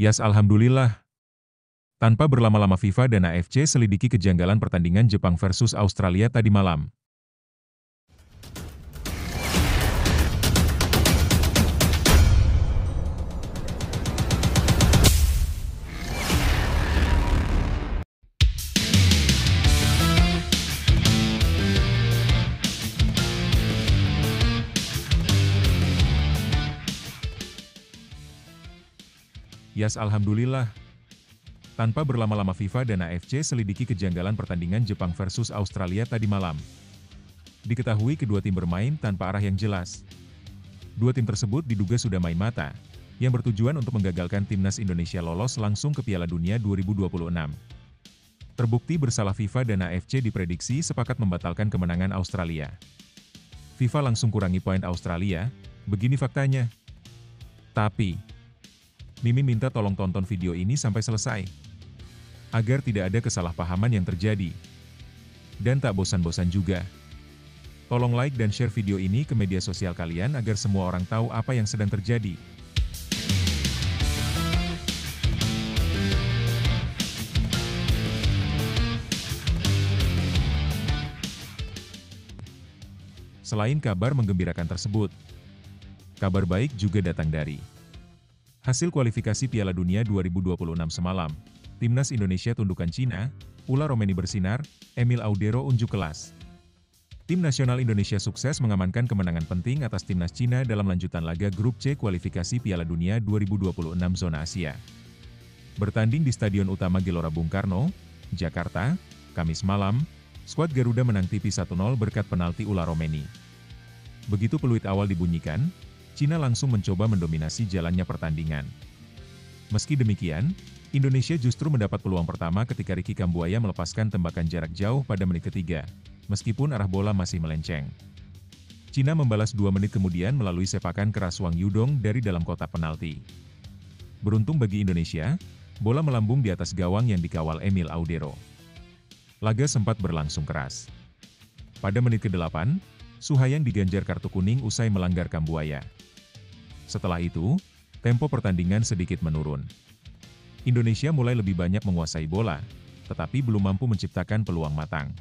Yas alhamdulillah. Tanpa berlama-lama FIFA dan AFC selidiki kejanggalan pertandingan Jepang versus Australia tadi malam. Yas alhamdulillah. Tanpa berlama-lama FIFA dan AFC selidiki kejanggalan pertandingan Jepang versus Australia tadi malam. Diketahui kedua tim bermain tanpa arah yang jelas. Dua tim tersebut diduga sudah main mata, yang bertujuan untuk menggagalkan timnas Indonesia lolos langsung ke Piala Dunia 2026. Terbukti bersalah FIFA dan AFC diprediksi sepakat membatalkan kemenangan Australia. FIFA langsung kurangi poin Australia, begini faktanya. Tapi Mimin minta tolong tonton video ini sampai selesai, agar tidak ada kesalahpahaman yang terjadi. Dan tak bosan-bosan juga, tolong like dan share video ini ke media sosial kalian agar semua orang tahu apa yang sedang terjadi. Selain kabar menggembirakan tersebut, kabar baik juga datang dari hasil kualifikasi Piala Dunia 2026 semalam. Timnas Indonesia tundukan Cina, Ula Romeni bersinar, Emil Audero unjuk kelas. Tim nasional Indonesia sukses mengamankan kemenangan penting atas timnas Cina dalam lanjutan laga grup C kualifikasi Piala Dunia 2026 zona Asia. Bertanding di Stadion Utama Gelora Bung Karno, Jakarta, Kamis malam, skuad Garuda menang tipis 1-0 berkat penalti Ula Romeni. Begitu peluit awal dibunyikan, Cina langsung mencoba mendominasi jalannya pertandingan. Meski demikian, Indonesia justru mendapat peluang pertama ketika Ricky Kambuaya melepaskan tembakan jarak jauh pada menit ketiga, meskipun arah bola masih melenceng. Cina membalas 2 menit kemudian melalui sepakan keras Wang Yudong dari dalam kotak penalti. Beruntung bagi Indonesia, bola melambung di atas gawang yang dikawal Emil Audero. Laga sempat berlangsung keras. Pada menit ke-8, Suhayang diganjar kartu kuning usai melanggar Kambuaya. Setelah itu, tempo pertandingan sedikit menurun. Indonesia mulai lebih banyak menguasai bola, tetapi belum mampu menciptakan peluang matang.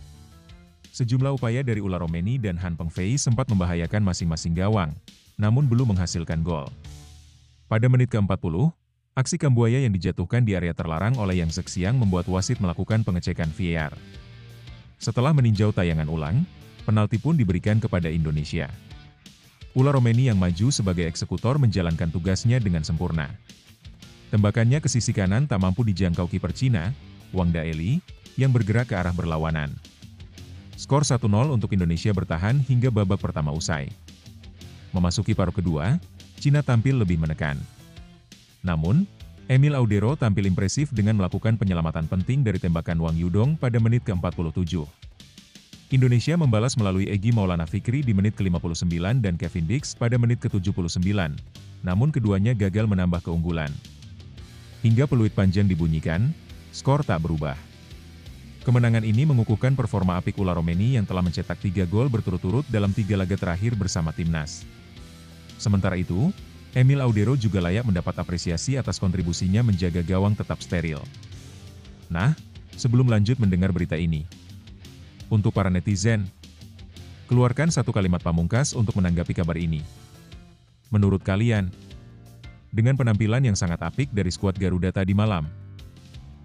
Sejumlah upaya dari Ula Romeni dan Han Pengfei sempat membahayakan masing-masing gawang, namun belum menghasilkan gol. Pada menit ke-40, aksi Kambuaya yang dijatuhkan di area terlarang oleh Yang Zhexiang membuat wasit melakukan pengecekan VAR. Setelah meninjau tayangan ulang, penalti pun diberikan kepada Indonesia. Ula Romeni yang maju sebagai eksekutor menjalankan tugasnya dengan sempurna. Tembakannya ke sisi kanan tak mampu dijangkau kiper Cina, Wang Daeli, yang bergerak ke arah berlawanan. Skor 1-0 untuk Indonesia bertahan hingga babak pertama usai. Memasuki paruh kedua, Cina tampil lebih menekan. Namun, Emil Audero tampil impresif dengan melakukan penyelamatan penting dari tembakan Wang Yudong pada menit ke-47. Indonesia membalas melalui Egy Maulana Fikri di menit ke-59 dan Kevin Dix pada menit ke-79, namun keduanya gagal menambah keunggulan. Hingga peluit panjang dibunyikan, skor tak berubah. Kemenangan ini mengukuhkan performa apik Ula Romeni yang telah mencetak 3 gol berturut-turut dalam 3 laga terakhir bersama timnas. Sementara itu, Emil Audero juga layak mendapat apresiasi atas kontribusinya menjaga gawang tetap steril. Nah, sebelum lanjut mendengar berita ini, untuk para netizen, keluarkan satu kalimat pamungkas untuk menanggapi kabar ini. Menurut kalian, dengan penampilan yang sangat apik dari skuad Garuda tadi malam,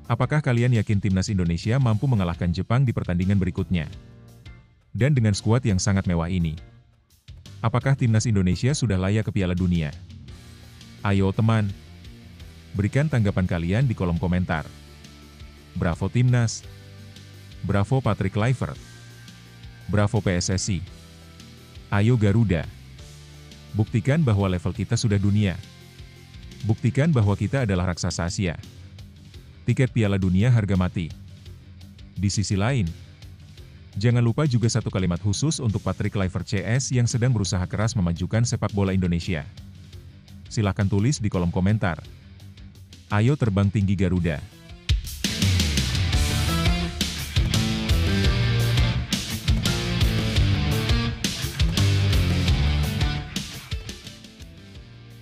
apakah kalian yakin timnas Indonesia mampu mengalahkan Jepang di pertandingan berikutnya? Dan dengan skuad yang sangat mewah ini, apakah timnas Indonesia sudah layak ke Piala Dunia? Ayo teman, berikan tanggapan kalian di kolom komentar. Bravo Timnas! Bravo Patrick Kluivert. Bravo PSSI. Ayo Garuda. Buktikan bahwa level kita sudah dunia. Buktikan bahwa kita adalah raksasa Asia. Tiket Piala Dunia harga mati. Di sisi lain, jangan lupa juga satu kalimat khusus untuk Patrick Kluivert CS yang sedang berusaha keras memajukan sepak bola Indonesia. Silahkan tulis di kolom komentar. Ayo terbang tinggi Garuda.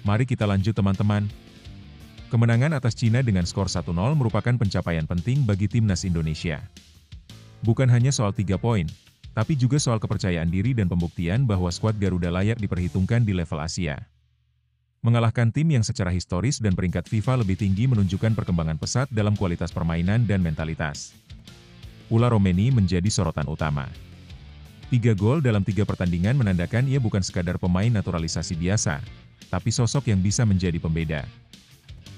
Mari kita lanjut teman-teman. Kemenangan atas Cina dengan skor 1-0 merupakan pencapaian penting bagi timnas Indonesia. Bukan hanya soal 3 poin, tapi juga soal kepercayaan diri dan pembuktian bahwa skuad Garuda layak diperhitungkan di level Asia. Mengalahkan tim yang secara historis dan peringkat FIFA lebih tinggi menunjukkan perkembangan pesat dalam kualitas permainan dan mentalitas. Ula Romeni menjadi sorotan utama. 3 gol dalam 3 pertandingan menandakan ia bukan sekadar pemain naturalisasi biasa, tapi sosok yang bisa menjadi pembeda.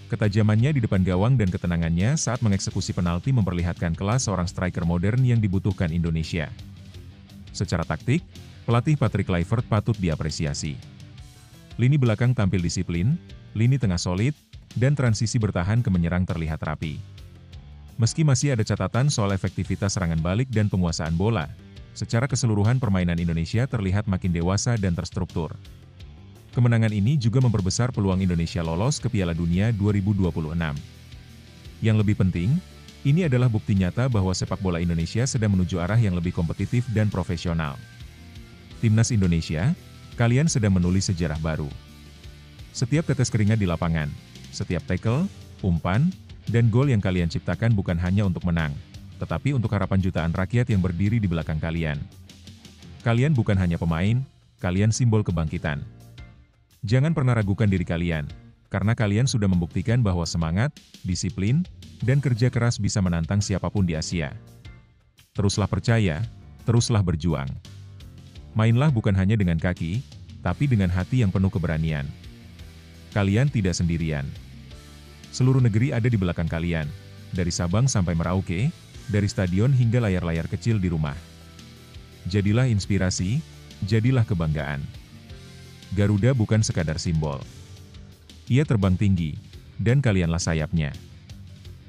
Ketajamannya di depan gawang dan ketenangannya saat mengeksekusi penalti memperlihatkan kelas seorang striker modern yang dibutuhkan Indonesia. Secara taktik, pelatih Patrick Kluivert patut diapresiasi. Lini belakang tampil disiplin, lini tengah solid, dan transisi bertahan ke menyerang terlihat rapi. Meski masih ada catatan soal efektivitas serangan balik dan penguasaan bola, secara keseluruhan permainan Indonesia terlihat makin dewasa dan terstruktur. Kemenangan ini juga memperbesar peluang Indonesia lolos ke Piala Dunia 2026. Yang lebih penting, ini adalah bukti nyata bahwa sepak bola Indonesia sedang menuju arah yang lebih kompetitif dan profesional. Timnas Indonesia, kalian sedang menulis sejarah baru. Setiap tetes keringat di lapangan, setiap tackle, umpan, dan gol yang kalian ciptakan bukan hanya untuk menang, tetapi untuk harapan jutaan rakyat yang berdiri di belakang kalian. Kalian bukan hanya pemain, kalian simbol kebangkitan. Jangan pernah ragukan diri kalian, karena kalian sudah membuktikan bahwa semangat, disiplin, dan kerja keras bisa menantang siapapun di Asia. Teruslah percaya, teruslah berjuang. Mainlah bukan hanya dengan kaki, tapi dengan hati yang penuh keberanian. Kalian tidak sendirian. Seluruh negeri ada di belakang kalian, dari Sabang sampai Merauke, dari stadion hingga layar-layar kecil di rumah. Jadilah inspirasi, jadilah kebanggaan. Garuda bukan sekadar simbol. Ia terbang tinggi, dan kalianlah sayapnya.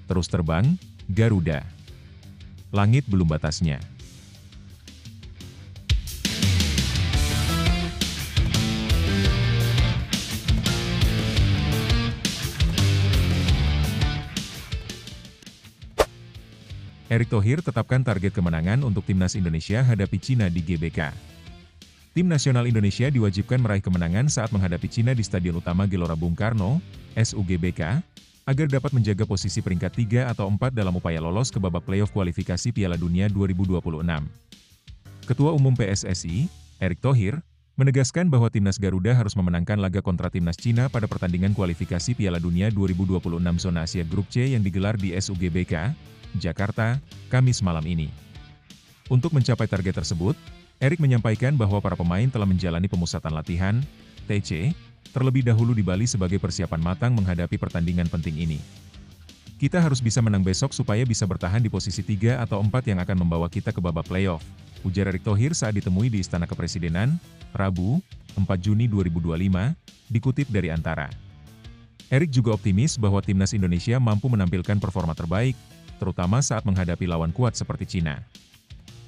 Terus terbang, Garuda. Langit belum batasnya. Erick Thohir tetapkan target kemenangan untuk timnas Indonesia hadapi Cina di GBK. Tim nasional Indonesia diwajibkan meraih kemenangan saat menghadapi Cina di Stadion Utama Gelora Bung Karno, SUGBK, agar dapat menjaga posisi peringkat 3 atau 4 dalam upaya lolos ke babak playoff kualifikasi Piala Dunia 2026. Ketua Umum PSSI, Erick Thohir, menegaskan bahwa timnas Garuda harus memenangkan laga kontra timnas Cina pada pertandingan kualifikasi Piala Dunia 2026 Zona Asia Grup C yang digelar di SUGBK, Jakarta, Kamis malam ini. Untuk mencapai target tersebut, Erick menyampaikan bahwa para pemain telah menjalani pemusatan latihan, TC, terlebih dahulu di Bali sebagai persiapan matang menghadapi pertandingan penting ini. Kita harus bisa menang besok supaya bisa bertahan di posisi 3 atau 4 yang akan membawa kita ke babak playoff, ujar Erick Thohir saat ditemui di Istana Kepresidenan, Rabu, 4 Juni 2025, dikutip dari Antara. Erick juga optimis bahwa timnas Indonesia mampu menampilkan performa terbaik, terutama saat menghadapi lawan kuat seperti Cina.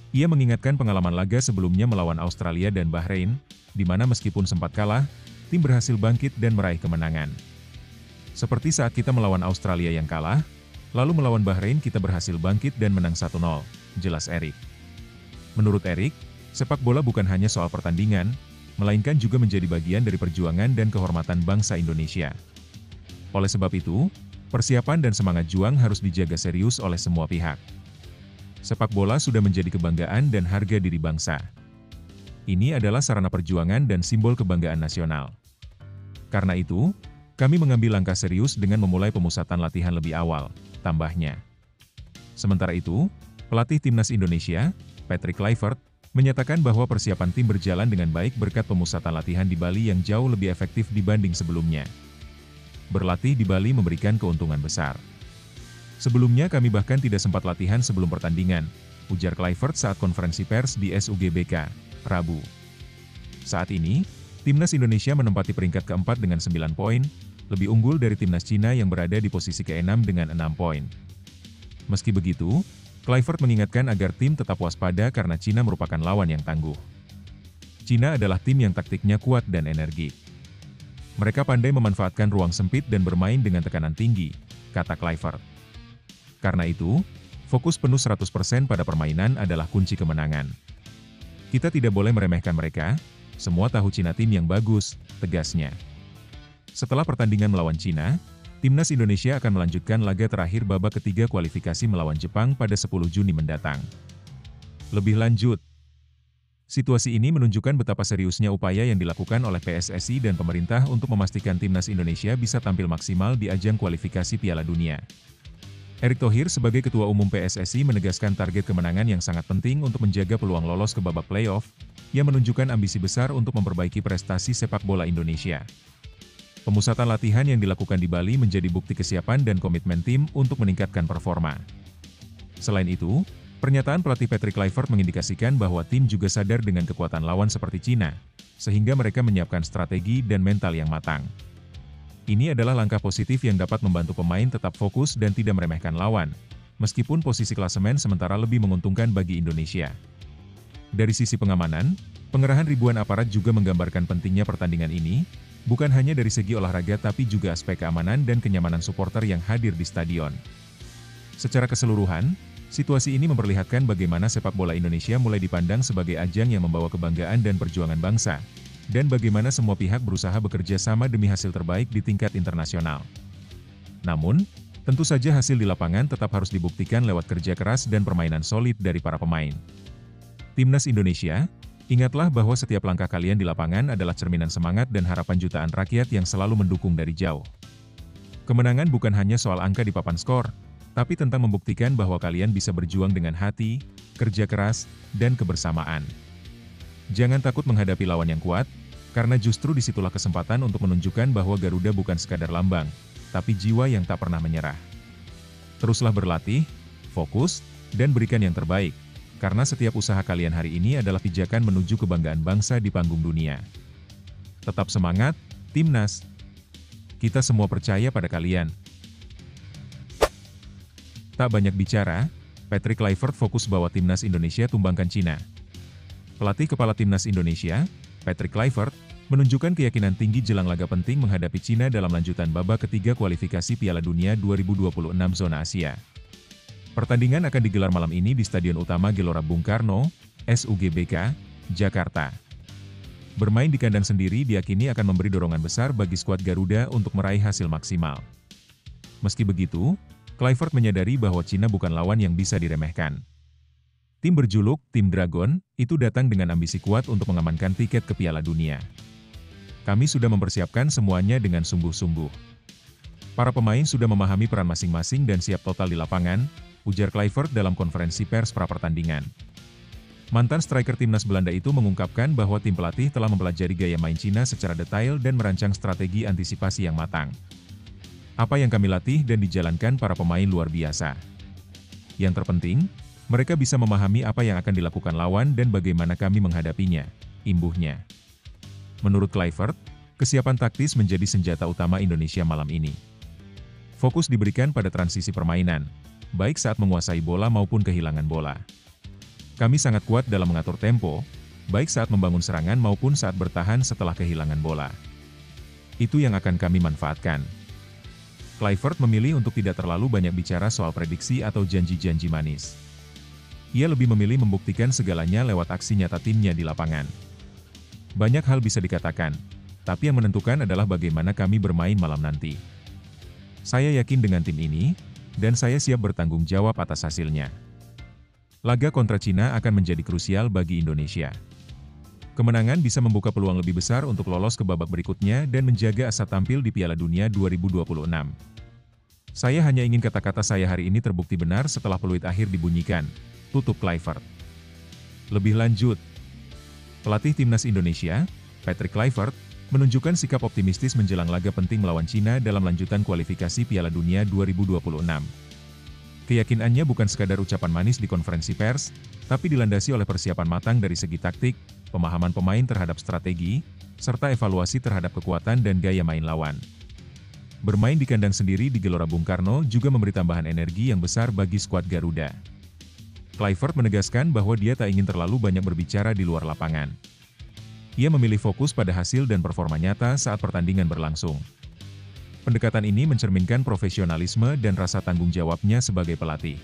Ia mengingatkan pengalaman laga sebelumnya melawan Australia dan Bahrain, di mana meskipun sempat kalah, tim berhasil bangkit dan meraih kemenangan. Seperti saat kita melawan Australia yang kalah, lalu melawan Bahrain kita berhasil bangkit dan menang 1-0, jelas Erick. Menurut Erick, sepak bola bukan hanya soal pertandingan, melainkan juga menjadi bagian dari perjuangan dan kehormatan bangsa Indonesia. Oleh sebab itu, persiapan dan semangat juang harus dijaga serius oleh semua pihak. Sepak bola sudah menjadi kebanggaan dan harga diri bangsa. Ini adalah sarana perjuangan dan simbol kebanggaan nasional. Karena itu, kami mengambil langkah serius dengan memulai pemusatan latihan lebih awal, tambahnya. Sementara itu, pelatih timnas Indonesia, Patrick Kluivert, menyatakan bahwa persiapan tim berjalan dengan baik berkat pemusatan latihan di Bali yang jauh lebih efektif dibanding sebelumnya. Berlatih di Bali memberikan keuntungan besar. Sebelumnya kami bahkan tidak sempat latihan sebelum pertandingan, ujar Kluivert saat konferensi pers di SUGBK, Rabu. Saat ini, timnas Indonesia menempati peringkat keempat dengan 9 poin, lebih unggul dari timnas Cina yang berada di posisi ke-6 dengan 6 poin. Meski begitu, Kluivert mengingatkan agar tim tetap waspada karena Cina merupakan lawan yang tangguh. Cina adalah tim yang taktiknya kuat dan energik. Mereka pandai memanfaatkan ruang sempit dan bermain dengan tekanan tinggi, kata Kluivert. Karena itu, fokus penuh 100% pada permainan adalah kunci kemenangan. Kita tidak boleh meremehkan mereka, semua tahu Cina tim yang bagus, tegasnya. Setelah pertandingan melawan Cina, Timnas Indonesia akan melanjutkan laga terakhir babak ketiga kualifikasi melawan Jepang pada 10 Juni mendatang. Lebih lanjut, situasi ini menunjukkan betapa seriusnya upaya yang dilakukan oleh PSSI dan pemerintah untuk memastikan Timnas Indonesia bisa tampil maksimal di ajang kualifikasi Piala Dunia. Erick Thohir sebagai Ketua Umum PSSI menegaskan target kemenangan yang sangat penting untuk menjaga peluang lolos ke babak playoff, yang menunjukkan ambisi besar untuk memperbaiki prestasi sepak bola Indonesia. Pemusatan latihan yang dilakukan di Bali menjadi bukti kesiapan dan komitmen tim untuk meningkatkan performa. Selain itu, pernyataan pelatih Patrick Kluivert mengindikasikan bahwa tim juga sadar dengan kekuatan lawan seperti Cina, sehingga mereka menyiapkan strategi dan mental yang matang. Ini adalah langkah positif yang dapat membantu pemain tetap fokus dan tidak meremehkan lawan, meskipun posisi klasemen sementara lebih menguntungkan bagi Indonesia. Dari sisi pengamanan, pengerahan ribuan aparat juga menggambarkan pentingnya pertandingan ini, bukan hanya dari segi olahraga tapi juga aspek keamanan dan kenyamanan supporter yang hadir di stadion. Secara keseluruhan, situasi ini memperlihatkan bagaimana sepak bola Indonesia mulai dipandang sebagai ajang yang membawa kebanggaan dan perjuangan bangsa, dan bagaimana semua pihak berusaha bekerja sama demi hasil terbaik di tingkat internasional. Namun, tentu saja hasil di lapangan tetap harus dibuktikan lewat kerja keras dan permainan solid dari para pemain. Timnas Indonesia, ingatlah bahwa setiap langkah kalian di lapangan adalah cerminan semangat dan harapan jutaan rakyat yang selalu mendukung dari jauh. Kemenangan bukan hanya soal angka di papan skor, tapi tentang membuktikan bahwa kalian bisa berjuang dengan hati, kerja keras, dan kebersamaan. Jangan takut menghadapi lawan yang kuat, karena justru disitulah kesempatan untuk menunjukkan bahwa Garuda bukan sekadar lambang, tapi jiwa yang tak pernah menyerah. Teruslah berlatih, fokus, dan berikan yang terbaik, karena setiap usaha kalian hari ini adalah pijakan menuju kebanggaan bangsa di panggung dunia. Tetap semangat, Timnas! Kita semua percaya pada kalian. Tak banyak bicara, Patrick Kluivert fokus bawa Timnas Indonesia tumbangkan Cina. Pelatih kepala Timnas Indonesia, Patrick Kluivert, menunjukkan keyakinan tinggi jelang laga penting menghadapi Cina dalam lanjutan babak ketiga kualifikasi Piala Dunia 2026 zona Asia. Pertandingan akan digelar malam ini di Stadion Utama Gelora Bung Karno, SUGBK, Jakarta. Bermain di kandang sendiri diyakini akan memberi dorongan besar bagi skuad Garuda untuk meraih hasil maksimal. Meski begitu, Kluivert menyadari bahwa Cina bukan lawan yang bisa diremehkan. Tim berjuluk Tim Dragon itu datang dengan ambisi kuat untuk mengamankan tiket ke Piala Dunia. Kami sudah mempersiapkan semuanya dengan sungguh-sungguh. Para pemain sudah memahami peran masing-masing dan siap total di lapangan, ujar Kluivert dalam konferensi pers pra-pertandingan. Mantan striker Timnas Belanda itu mengungkapkan bahwa tim pelatih telah mempelajari gaya main Cina secara detail dan merancang strategi antisipasi yang matang. Apa yang kami latih dan dijalankan para pemain luar biasa. Yang terpenting, mereka bisa memahami apa yang akan dilakukan lawan dan bagaimana kami menghadapinya, imbuhnya. Menurut Kluivert, kesiapan taktis menjadi senjata utama Indonesia malam ini. Fokus diberikan pada transisi permainan, baik saat menguasai bola maupun kehilangan bola. Kami sangat kuat dalam mengatur tempo, baik saat membangun serangan maupun saat bertahan setelah kehilangan bola. Itu yang akan kami manfaatkan. Kluivert memilih untuk tidak terlalu banyak bicara soal prediksi atau janji-janji manis. Ia lebih memilih membuktikan segalanya lewat aksi nyata timnya di lapangan. Banyak hal bisa dikatakan, tapi yang menentukan adalah bagaimana kami bermain malam nanti. Saya yakin dengan tim ini, dan saya siap bertanggung jawab atas hasilnya. Laga kontra Cina akan menjadi krusial bagi Indonesia. Kemenangan bisa membuka peluang lebih besar untuk lolos ke babak berikutnya dan menjaga asa tampil di Piala Dunia 2026. Saya hanya ingin kata-kata saya hari ini terbukti benar setelah peluit akhir dibunyikan, tutup Kluivert. Lebih lanjut, pelatih Timnas Indonesia, Patrick Kluivert, menunjukkan sikap optimistis menjelang laga penting melawan Cina dalam lanjutan kualifikasi Piala Dunia 2026. Keyakinannya bukan sekadar ucapan manis di konferensi pers, tapi dilandasi oleh persiapan matang dari segi taktik, pemahaman pemain terhadap strategi, serta evaluasi terhadap kekuatan dan gaya main lawan. Bermain di kandang sendiri di Gelora Bung Karno juga memberi tambahan energi yang besar bagi skuad Garuda. Kluivert menegaskan bahwa dia tak ingin terlalu banyak berbicara di luar lapangan. Ia memilih fokus pada hasil dan performa nyata saat pertandingan berlangsung. Pendekatan ini mencerminkan profesionalisme dan rasa tanggung jawabnya sebagai pelatih.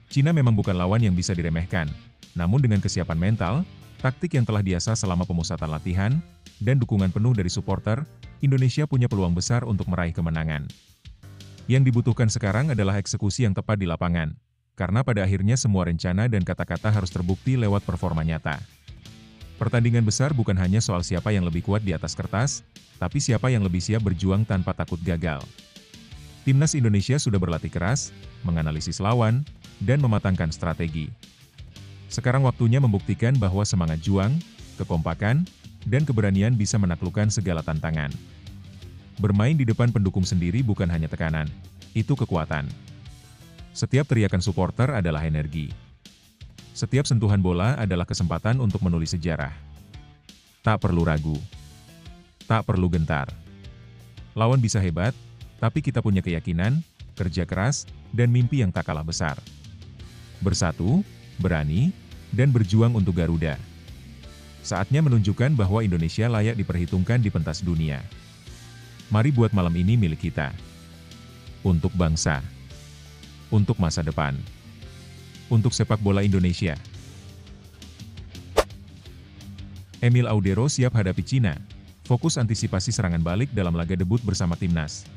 Cina memang bukan lawan yang bisa diremehkan, namun dengan kesiapan mental, taktik yang telah diasah selama pemusatan latihan, dan dukungan penuh dari supporter, Indonesia punya peluang besar untuk meraih kemenangan. Yang dibutuhkan sekarang adalah eksekusi yang tepat di lapangan, karena pada akhirnya semua rencana dan kata-kata harus terbukti lewat performa nyata. Pertandingan besar bukan hanya soal siapa yang lebih kuat di atas kertas, tapi siapa yang lebih siap berjuang tanpa takut gagal. Timnas Indonesia sudah berlatih keras, menganalisis lawan, dan mematangkan strategi. Sekarang waktunya membuktikan bahwa semangat juang, kekompakan, dan keberanian bisa menaklukkan segala tantangan. Bermain di depan pendukung sendiri bukan hanya tekanan, itu kekuatan. Setiap teriakan supporter adalah energi. Setiap sentuhan bola adalah kesempatan untuk menulis sejarah. Tak perlu ragu. Tak perlu gentar. Lawan bisa hebat, tapi kita punya keyakinan, kerja keras, dan mimpi yang tak kalah besar. Bersatu, berani, dan berjuang untuk Garuda. Saatnya menunjukkan bahwa Indonesia layak diperhitungkan di pentas dunia. Mari buat malam ini milik kita. Untuk bangsa. Untuk masa depan. Untuk sepak bola Indonesia. Emil Audero siap hadapi Cina. Fokus antisipasi serangan balik dalam laga debut bersama Timnas.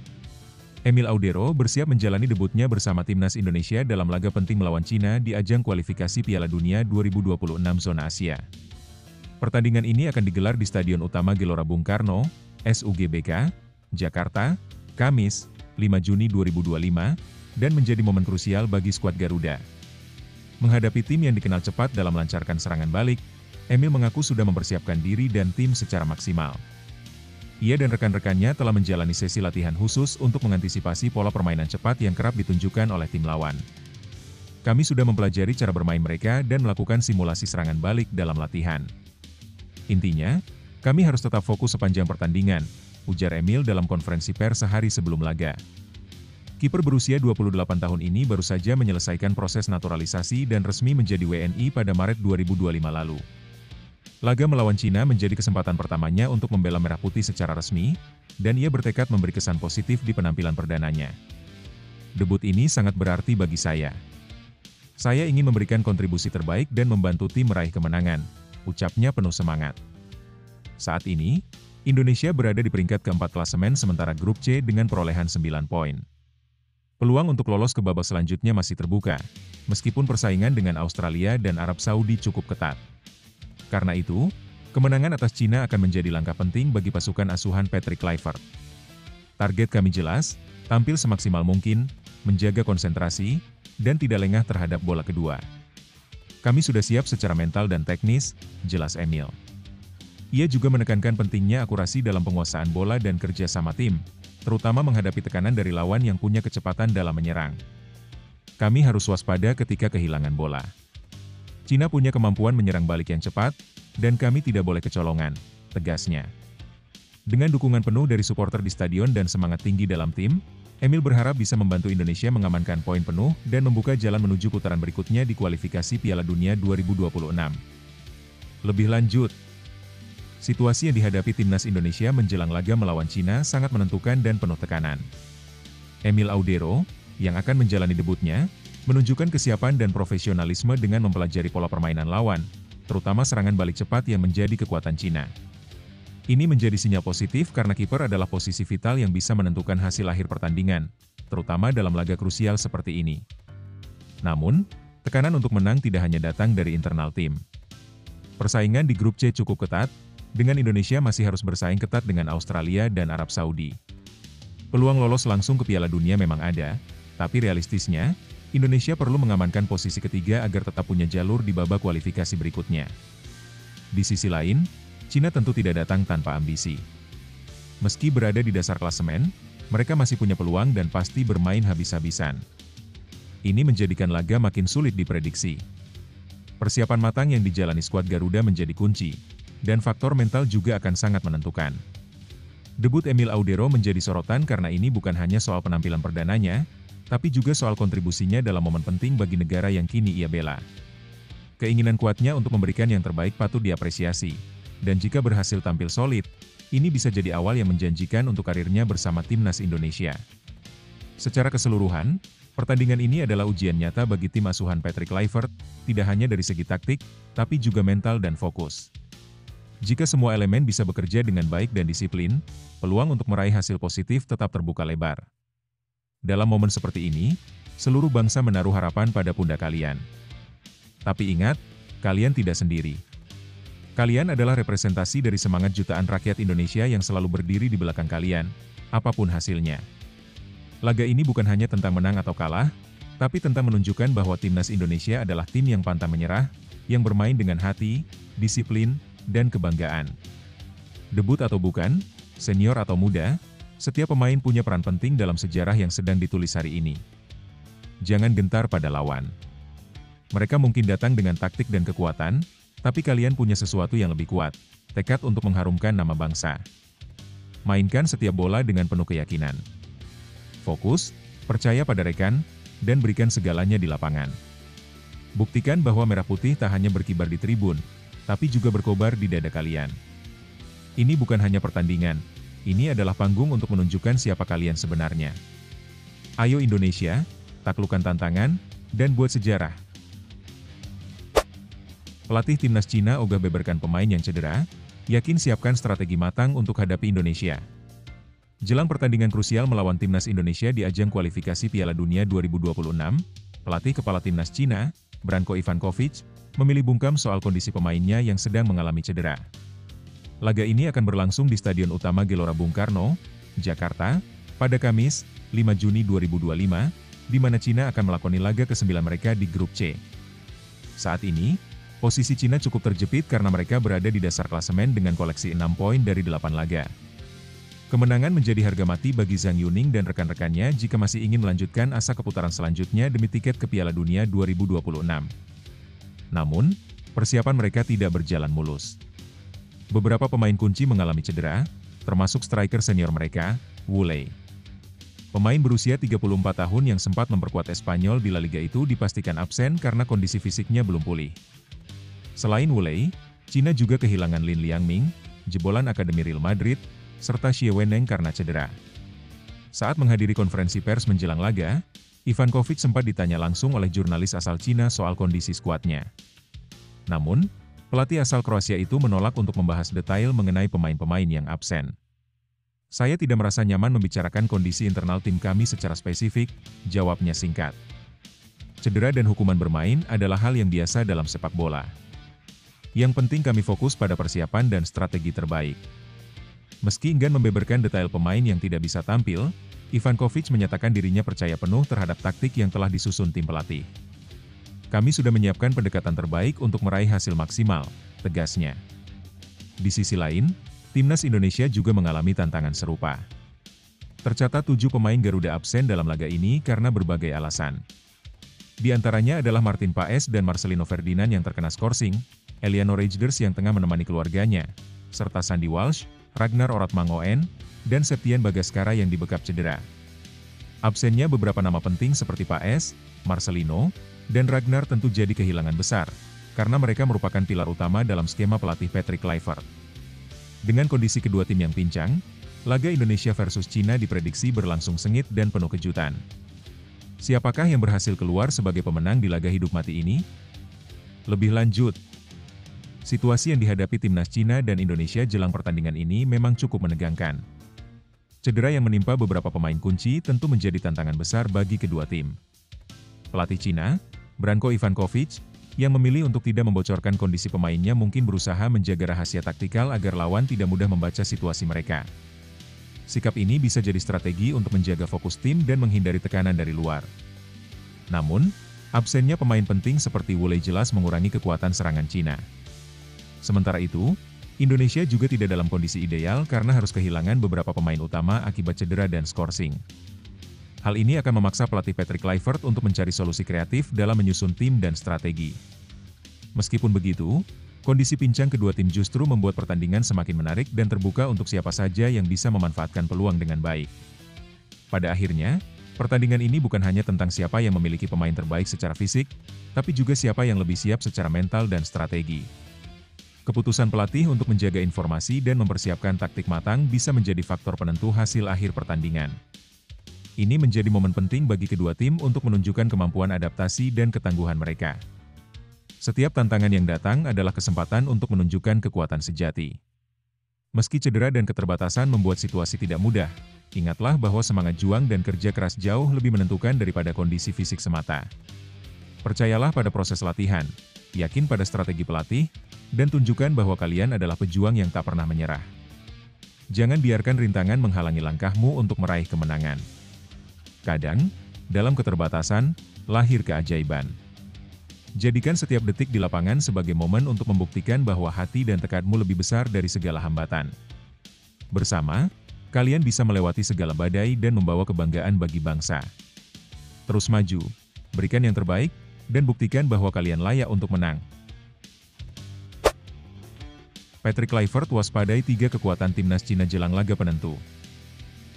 Emil Audero bersiap menjalani debutnya bersama Timnas Indonesia dalam laga penting melawan Cina di ajang kualifikasi Piala Dunia 2026 Zona Asia. Pertandingan ini akan digelar di Stadion Utama Gelora Bung Karno, SUGBK, Jakarta, Kamis, 5 Juni 2025, dan menjadi momen krusial bagi skuad Garuda. Menghadapi tim yang dikenal cepat dalam melancarkan serangan balik, Emil mengaku sudah mempersiapkan diri dan tim secara maksimal. Ia dan rekan-rekannya telah menjalani sesi latihan khusus untuk mengantisipasi pola permainan cepat yang kerap ditunjukkan oleh tim lawan. Kami sudah mempelajari cara bermain mereka dan melakukan simulasi serangan balik dalam latihan. Intinya, kami harus tetap fokus sepanjang pertandingan, ujar Emil dalam konferensi pers sehari sebelum laga. Kiper berusia 28 tahun ini baru saja menyelesaikan proses naturalisasi dan resmi menjadi WNI pada Maret 2025 lalu. Laga melawan Cina menjadi kesempatan pertamanya untuk membela Merah Putih secara resmi, dan ia bertekad memberi kesan positif di penampilan perdananya. Debut ini sangat berarti bagi saya. Saya ingin memberikan kontribusi terbaik dan membantu tim meraih kemenangan, ucapnya penuh semangat. Saat ini, Indonesia berada di peringkat keempat klasemen sementara grup C dengan perolehan 9 poin. Peluang untuk lolos ke babak selanjutnya masih terbuka, meskipun persaingan dengan Australia dan Arab Saudi cukup ketat. Karena itu, kemenangan atas Cina akan menjadi langkah penting bagi pasukan asuhan Patrick Kluivert. Target kami jelas, tampil semaksimal mungkin, menjaga konsentrasi, dan tidak lengah terhadap bola kedua. Kami sudah siap secara mental dan teknis, jelas Emil. Ia juga menekankan pentingnya akurasi dalam penguasaan bola dan kerja sama tim, terutama menghadapi tekanan dari lawan yang punya kecepatan dalam menyerang. Kami harus waspada ketika kehilangan bola. Cina punya kemampuan menyerang balik yang cepat, dan kami tidak boleh kecolongan, tegasnya. Dengan dukungan penuh dari supporter di stadion dan semangat tinggi dalam tim, Emil berharap bisa membantu Indonesia mengamankan poin penuh dan membuka jalan menuju putaran berikutnya di kualifikasi Piala Dunia 2026. Lebih lanjut, situasi yang dihadapi Timnas Indonesia menjelang laga melawan Cina sangat menentukan dan penuh tekanan. Emil Audero, yang akan menjalani debutnya, menunjukkan kesiapan dan profesionalisme dengan mempelajari pola permainan lawan, terutama serangan balik cepat yang menjadi kekuatan Cina. Ini menjadi sinyal positif karena kiper adalah posisi vital yang bisa menentukan hasil akhir pertandingan, terutama dalam laga krusial seperti ini. Namun, tekanan untuk menang tidak hanya datang dari internal tim. Persaingan di grup C cukup ketat, dengan Indonesia masih harus bersaing ketat dengan Australia dan Arab Saudi. Peluang lolos langsung ke Piala Dunia memang ada, tapi realistisnya, Indonesia perlu mengamankan posisi ketiga agar tetap punya jalur di babak kualifikasi berikutnya. Di sisi lain, Cina tentu tidak datang tanpa ambisi. Meski berada di dasar klasemen, mereka masih punya peluang dan pasti bermain habis-habisan. Ini menjadikan laga makin sulit diprediksi. Persiapan matang yang dijalani skuad Garuda menjadi kunci, dan faktor mental juga akan sangat menentukan. Debut Emil Audero menjadi sorotan karena ini bukan hanya soal penampilan perdananya, tapi juga soal kontribusinya dalam momen penting bagi negara yang kini ia bela. Keinginan kuatnya untuk memberikan yang terbaik patut diapresiasi, dan jika berhasil tampil solid, ini bisa jadi awal yang menjanjikan untuk karirnya bersama Timnas Indonesia. Secara keseluruhan, pertandingan ini adalah ujian nyata bagi tim asuhan Patrick Kluivert, tidak hanya dari segi taktik, tapi juga mental dan fokus. Jika semua elemen bisa bekerja dengan baik dan disiplin, peluang untuk meraih hasil positif tetap terbuka lebar. Dalam momen seperti ini, seluruh bangsa menaruh harapan pada pundak kalian. Tapi ingat, kalian tidak sendiri. Kalian adalah representasi dari semangat jutaan rakyat Indonesia yang selalu berdiri di belakang kalian, apapun hasilnya. Laga ini bukan hanya tentang menang atau kalah, tapi tentang menunjukkan bahwa timnas Indonesia adalah tim yang pantang menyerah, yang bermain dengan hati, disiplin, dan kebanggaan. Debut atau bukan, senior atau muda, setiap pemain punya peran penting dalam sejarah yang sedang ditulis hari ini. Jangan gentar pada lawan. Mereka mungkin datang dengan taktik dan kekuatan, tapi kalian punya sesuatu yang lebih kuat, tekad untuk mengharumkan nama bangsa. Mainkan setiap bola dengan penuh keyakinan. Fokus, percaya pada rekan, dan berikan segalanya di lapangan. Buktikan bahwa merah putih tak hanya berkibar di tribun, tapi juga berkobar di dada kalian. Ini bukan hanya pertandingan, ini adalah panggung untuk menunjukkan siapa kalian sebenarnya. Ayo Indonesia, taklukkan tantangan, dan buat sejarah. Pelatih timnas Cina ogah beberkan pemain yang cedera, yakin siapkan strategi matang untuk hadapi Indonesia. Jelang pertandingan krusial melawan timnas Indonesia di ajang kualifikasi Piala Dunia 2026, pelatih kepala timnas Cina, Branko Ivankovic, memilih bungkam soal kondisi pemainnya yang sedang mengalami cedera. Laga ini akan berlangsung di Stadion Utama Gelora Bung Karno, Jakarta, pada Kamis, 5 Juni 2025, di mana Cina akan melakoni laga ke-9 mereka di grup C. Saat ini, posisi Cina cukup terjepit karena mereka berada di dasar klasemen dengan koleksi 6 poin dari 8 laga. Kemenangan menjadi harga mati bagi Zhang Yuning dan rekan-rekannya jika masih ingin melanjutkan asa ke putaran selanjutnya demi tiket ke Piala Dunia 2026. Namun, persiapan mereka tidak berjalan mulus. Beberapa pemain kunci mengalami cedera, termasuk striker senior mereka, Wu Lei. Pemain berusia 34 tahun yang sempat memperkuat Espanyol di La Liga itu dipastikan absen karena kondisi fisiknya belum pulih. Selain Wu Lei, Cina juga kehilangan Lin Liangming, jebolan Akademi Real Madrid, serta Xie Weneng karena cedera. Saat menghadiri konferensi pers menjelang laga, Ivankovic sempat ditanya langsung oleh jurnalis asal Cina soal kondisi skuadnya. Namun, pelatih asal Kroasia itu menolak untuk membahas detail mengenai pemain-pemain yang absen. Saya tidak merasa nyaman membicarakan kondisi internal tim kami secara spesifik, jawabnya singkat. Cedera dan hukuman bermain adalah hal yang biasa dalam sepak bola. Yang penting kami fokus pada persiapan dan strategi terbaik. Meski enggan membeberkan detail pemain yang tidak bisa tampil, Ivankovic menyatakan dirinya percaya penuh terhadap taktik yang telah disusun tim pelatih. Kami sudah menyiapkan pendekatan terbaik untuk meraih hasil maksimal, tegasnya. Di sisi lain, timnas Indonesia juga mengalami tantangan serupa. Tercatat 7 pemain Garuda absen dalam laga ini karena berbagai alasan. Di antaranya adalah Martin Paes dan Marcelino Ferdinand yang terkena skorsing, Eliano Rejders yang tengah menemani keluarganya, serta Sandy Walsh, Ragnar Oratmangoen, dan Septian Bagaskara yang dibekap cedera. Absennya beberapa nama penting seperti Paes, Marcelino, dan Ragnar tentu jadi kehilangan besar, karena mereka merupakan pilar utama dalam skema pelatih Patrick Kluivert. Dengan kondisi kedua tim yang pincang, laga Indonesia versus Cina diprediksi berlangsung sengit dan penuh kejutan. Siapakah yang berhasil keluar sebagai pemenang di laga hidup mati ini? Lebih lanjut, situasi yang dihadapi timnas Cina dan Indonesia jelang pertandingan ini memang cukup menegangkan. Cedera yang menimpa beberapa pemain kunci tentu menjadi tantangan besar bagi kedua tim. Pelatih Cina, Branko Ivankovic, yang memilih untuk tidak membocorkan kondisi pemainnya mungkin berusaha menjaga rahasia taktikal agar lawan tidak mudah membaca situasi mereka. Sikap ini bisa jadi strategi untuk menjaga fokus tim dan menghindari tekanan dari luar. Namun, absennya pemain penting seperti Wu Lei jelas mengurangi kekuatan serangan Cina. Sementara itu, Indonesia juga tidak dalam kondisi ideal karena harus kehilangan beberapa pemain utama akibat cedera dan skorsing. Hal ini akan memaksa pelatih Patrick Kluivert untuk mencari solusi kreatif dalam menyusun tim dan strategi. Meskipun begitu, kondisi pincang kedua tim justru membuat pertandingan semakin menarik dan terbuka untuk siapa saja yang bisa memanfaatkan peluang dengan baik. Pada akhirnya, pertandingan ini bukan hanya tentang siapa yang memiliki pemain terbaik secara fisik, tapi juga siapa yang lebih siap secara mental dan strategi. Keputusan pelatih untuk menjaga informasi dan mempersiapkan taktik matang bisa menjadi faktor penentu hasil akhir pertandingan. Ini menjadi momen penting bagi kedua tim untuk menunjukkan kemampuan adaptasi dan ketangguhan mereka. Setiap tantangan yang datang adalah kesempatan untuk menunjukkan kekuatan sejati. Meski cedera dan keterbatasan membuat situasi tidak mudah, ingatlah bahwa semangat juang dan kerja keras jauh lebih menentukan daripada kondisi fisik semata. Percayalah pada proses latihan, yakin pada strategi pelatih, dan tunjukkan bahwa kalian adalah pejuang yang tak pernah menyerah. Jangan biarkan rintangan menghalangi langkahmu untuk meraih kemenangan. Kadang, dalam keterbatasan, lahir keajaiban. Jadikan setiap detik di lapangan sebagai momen untuk membuktikan bahwa hati dan tekadmu lebih besar dari segala hambatan. Bersama, kalian bisa melewati segala badai dan membawa kebanggaan bagi bangsa. Terus maju, berikan yang terbaik, dan buktikan bahwa kalian layak untuk menang. Patrick Kluivert waspadai 3 kekuatan timnas Cina jelang laga penentu.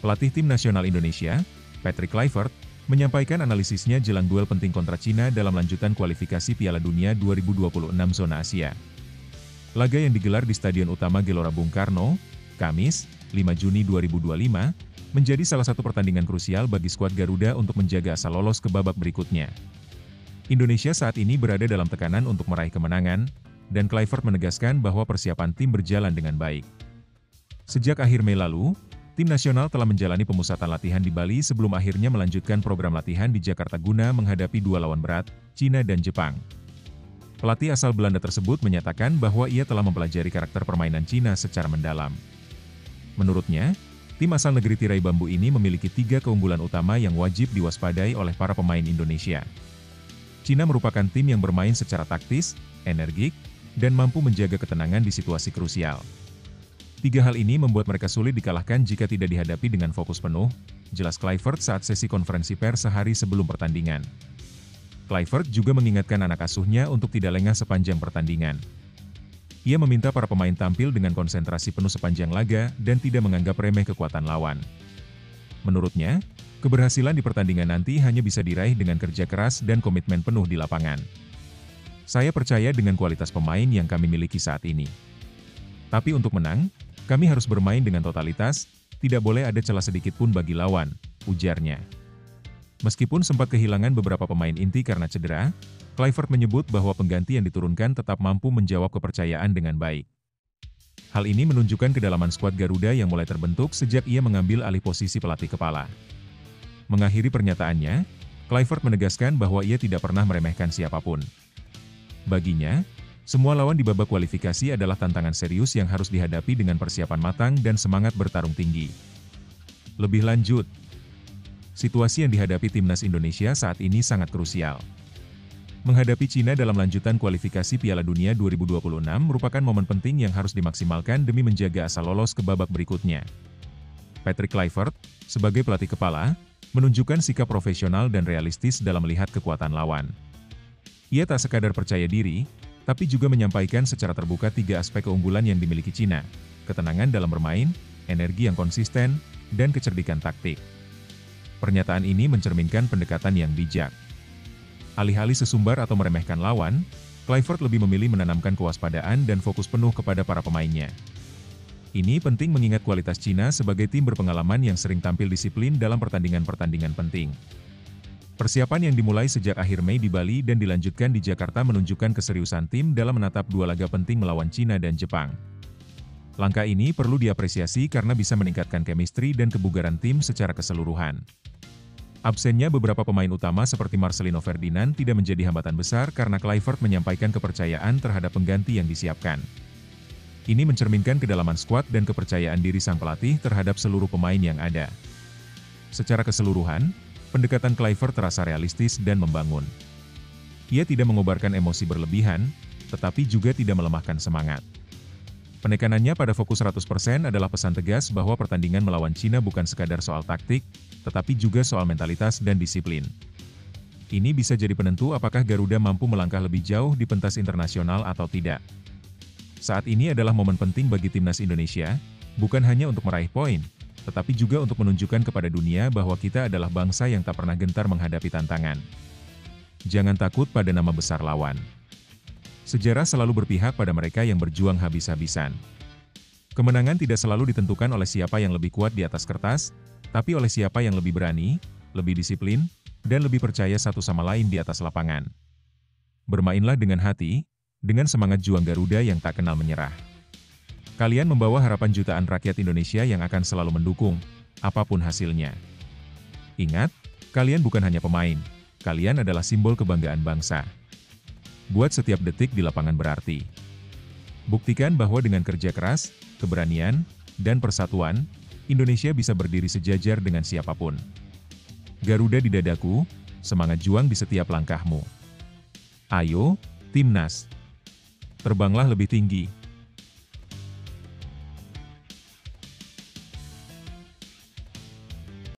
Pelatih tim nasional Indonesia, Patrick Kluivert, menyampaikan analisisnya jelang duel penting kontra Cina dalam lanjutan kualifikasi Piala Dunia 2026 zona Asia. Laga yang digelar di Stadion Utama Gelora Bung Karno, Kamis, 5 Juni 2025, menjadi salah satu pertandingan krusial bagi skuad Garuda untuk menjaga asa lolos ke babak berikutnya. Indonesia saat ini berada dalam tekanan untuk meraih kemenangan, dan Kluivert menegaskan bahwa persiapan tim berjalan dengan baik. Sejak akhir Mei lalu, tim nasional telah menjalani pemusatan latihan di Bali sebelum akhirnya melanjutkan program latihan di Jakarta guna menghadapi 2 lawan berat, Cina dan Jepang. Pelatih asal Belanda tersebut menyatakan bahwa ia telah mempelajari karakter permainan Cina secara mendalam. Menurutnya, tim asal negeri tirai bambu ini memiliki 3 keunggulan utama yang wajib diwaspadai oleh para pemain Indonesia. Cina merupakan tim yang bermain secara taktis, energik, dan mampu menjaga ketenangan di situasi krusial. 3 hal ini membuat mereka sulit dikalahkan jika tidak dihadapi dengan fokus penuh, jelas Kluivert saat sesi konferensi pers sehari sebelum pertandingan. Kluivert juga mengingatkan anak asuhnya untuk tidak lengah sepanjang pertandingan. Ia meminta para pemain tampil dengan konsentrasi penuh sepanjang laga dan tidak menganggap remeh kekuatan lawan. Menurutnya, keberhasilan di pertandingan nanti hanya bisa diraih dengan kerja keras dan komitmen penuh di lapangan. Saya percaya dengan kualitas pemain yang kami miliki saat ini. Tapi untuk menang, kami harus bermain dengan totalitas, tidak boleh ada celah sedikit pun bagi lawan, ujarnya. Meskipun sempat kehilangan beberapa pemain inti karena cedera, Kluivert menyebut bahwa pengganti yang diturunkan tetap mampu menjawab kepercayaan dengan baik. Hal ini menunjukkan kedalaman skuad Garuda yang mulai terbentuk sejak ia mengambil alih posisi pelatih kepala. Mengakhiri pernyataannya, Kluivert menegaskan bahwa ia tidak pernah meremehkan siapapun. Baginya, semua lawan di babak kualifikasi adalah tantangan serius yang harus dihadapi dengan persiapan matang dan semangat bertarung tinggi. Lebih lanjut, situasi yang dihadapi timnas Indonesia saat ini sangat krusial. Menghadapi Cina dalam lanjutan kualifikasi Piala Dunia 2026 merupakan momen penting yang harus dimaksimalkan demi menjaga asa lolos ke babak berikutnya. Patrick Kluivert, sebagai pelatih kepala, menunjukkan sikap profesional dan realistis dalam melihat kekuatan lawan. Ia tak sekadar percaya diri, tapi juga menyampaikan secara terbuka 3 aspek keunggulan yang dimiliki Cina, ketenangan dalam bermain, energi yang konsisten, dan kecerdikan taktik. Pernyataan ini mencerminkan pendekatan yang bijak. Alih-alih sesumbar atau meremehkan lawan, Kluivert lebih memilih menanamkan kewaspadaan dan fokus penuh kepada para pemainnya. Ini penting mengingat kualitas Cina sebagai tim berpengalaman yang sering tampil disiplin dalam pertandingan-pertandingan penting. Persiapan yang dimulai sejak akhir Mei di Bali dan dilanjutkan di Jakarta menunjukkan keseriusan tim dalam menatap 2 laga penting melawan Cina dan Jepang. Langkah ini perlu diapresiasi karena bisa meningkatkan chemistry dan kebugaran tim secara keseluruhan. Absennya beberapa pemain utama seperti Marcelino Ferdinand tidak menjadi hambatan besar karena Kluivert menyampaikan kepercayaan terhadap pengganti yang disiapkan. Ini mencerminkan kedalaman skuad dan kepercayaan diri sang pelatih terhadap seluruh pemain yang ada. Secara keseluruhan, pendekatan Kluivert terasa realistis dan membangun. Ia tidak mengobarkan emosi berlebihan, tetapi juga tidak melemahkan semangat. Penekanannya pada fokus 100% adalah pesan tegas bahwa pertandingan melawan Cina bukan sekadar soal taktik, tetapi juga soal mentalitas dan disiplin. Ini bisa jadi penentu apakah Garuda mampu melangkah lebih jauh di pentas internasional atau tidak. Saat ini adalah momen penting bagi timnas Indonesia, bukan hanya untuk meraih poin, tetapi juga untuk menunjukkan kepada dunia bahwa kita adalah bangsa yang tak pernah gentar menghadapi tantangan. Jangan takut pada nama besar lawan. Sejarah selalu berpihak pada mereka yang berjuang habis-habisan. Kemenangan tidak selalu ditentukan oleh siapa yang lebih kuat di atas kertas, tapi oleh siapa yang lebih berani, lebih disiplin, dan lebih percaya satu sama lain di atas lapangan. Bermainlah dengan hati, dengan semangat juang Garuda yang tak kenal menyerah. Kalian membawa harapan jutaan rakyat Indonesia yang akan selalu mendukung, apapun hasilnya. Ingat, kalian bukan hanya pemain, kalian adalah simbol kebanggaan bangsa. Buat setiap detik di lapangan berarti. Buktikan bahwa dengan kerja keras, keberanian, dan persatuan, Indonesia bisa berdiri sejajar dengan siapapun. Garuda di dadaku, semangat juang di setiap langkahmu. Ayo, Timnas! Terbanglah lebih tinggi.